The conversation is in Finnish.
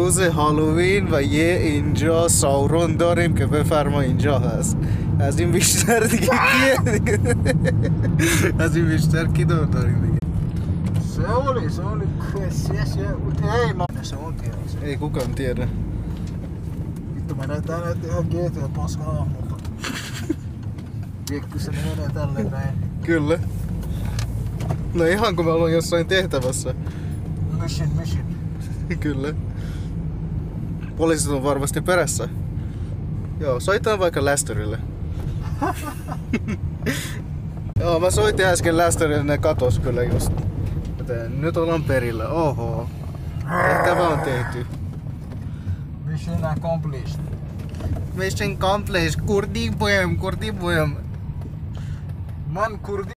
روز هالووین و یه اینجا ساورون داریم که بفرما اینجا هست. از این بیشتر دیگه کیه دیگه؟ از این بیشتر کی داریم دیگه؟ Se oli ei mä se on tiedä. Ei kukaan tiedä. Vittu menee tää ihan GTA paskaa aamulta. Viekkyssä ne menee tälleen näin. Kyllä. No ihan kun me ollaan jossain tehtävässä. Mission. Kyllä. Poliisit on varmasti perässä. Joo, soitetaan vaikka Lästörille. Joo, mä soitin äsken Lästörille, ne katos kyllä just. Joten nyt ollaan perillä. Oho. Tehtävä on tehty. Mission accomplished. Mission accomplished. Kurdi boyum. Man kurdi